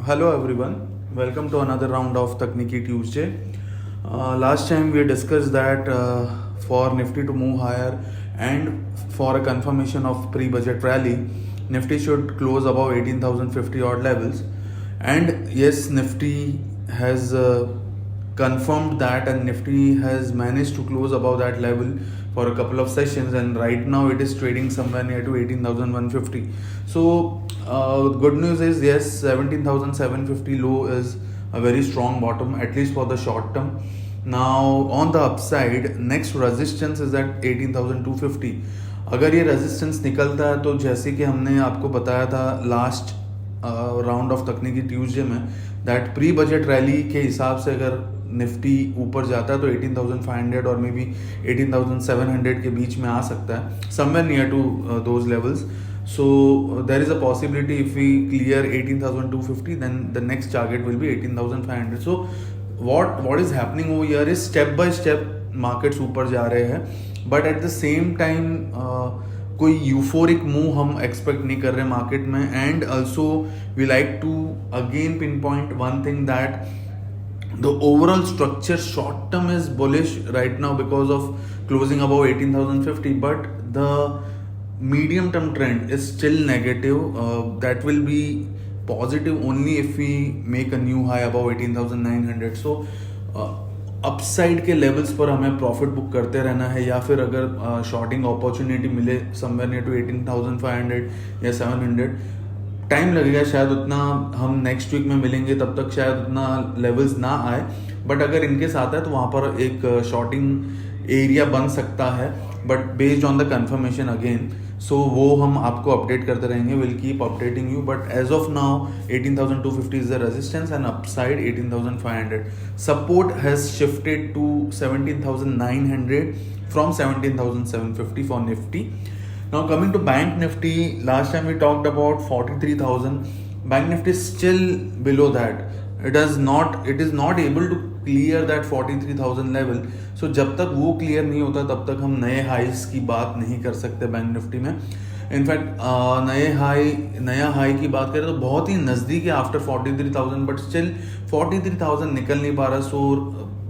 Hello everyone, welcome to another round of Takniki Tuesday. Last time we discussed that for Nifty to move higher and for a confirmation of pre-budget rally, Nifty should close above 18,050 odd levels. And yes, Nifty has confirmed that, and Nifty has managed to close above that level for a couple of sessions, and right now it is trading somewhere near to 18,150. So good news is, yes, 17,750 low is a very strong bottom, at least for the short term. Now on the upside, next resistance is at 18,250. अगर ये resistance निकलता है तो जैसे कि हमने आपको बताया था लास्ट राउंड ऑफ तकनीकी ट्यूसडे में, दैट प्री बजट रैली के हिसाब से अगर निफ्टी ऊपर जाता है तो 18,500 और मे बी 18,700 के बीच में आ सकता है, somewhere near to those levels. So there is a possibility if we clear 18,250, then the next target will be 18,500. So what is happening over here is step by step markets ऊपर जा रहे हैं, but at the same time कोई euphoric move हम expect नहीं कर रहे market में. And also we like to again pin point one thing, that the overall structure short term is bullish right now because of closing above 18,050, but the medium term trend is still negative. That will be positive only if we make a new high above 18,900. So upside के levels पर हमें profit book करते रहना है, या फिर अगर shorting opportunity मिले समवेयर नियर टू 18,500 या 700, टाइम लगेगा शायद उतना, हम नेक्स्ट वीक में मिलेंगे तब तक शायद उतना लेवल्स ना आए, बट अगर इनकेस आता है तो वहाँ पर एक शॉर्टिंग एरिया बन सकता है, but based on the confirmation again. So वो हम आपको अपडेट करते रहेंगे, will keep updating you. But as of now 18,250 is the resistance and upside 18,500. Support has shifted to 17,900 from 17,750 for Nifty. Now coming to Bank Nifty, last time we talked about 43,000. Bank Nifty is still below that. It is not able to clear that 43,000 level. So जब तक वो clear नहीं होता तब तक हम नए highs की बात नहीं कर सकते बैंक निफ्टी में. इनफैक्ट नया हाई की बात करें तो बहुत ही नज़दीक है आफ्टर 43,000, बट स्टिल 43,000 निकल नहीं पा रहा. सो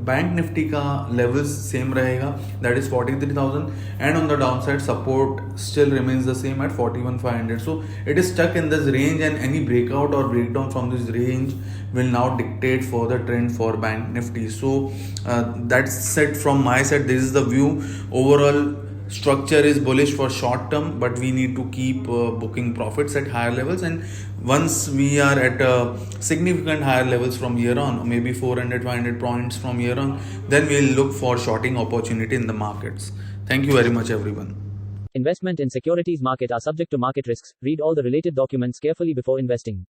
बैंक निफ्टी का लेवल्स सेम रहेगा, that is 43,000, and on the down side support still remains the same at 41,500. So it is stuck in this range, and any breakout और breakdown from this range will now dictate for the trend for Bank Nifty. So that's it from my side. This is the view. Overall structure is bullish for short term, but we need to keep booking profits at higher levels, and once we are at significant higher levels from here on, maybe 400-500 points from here on, then we'll look for shorting opportunity in the markets. Thank you very much everyone. Investment in securities market are subject to market risks. Read all the related documents carefully before investing.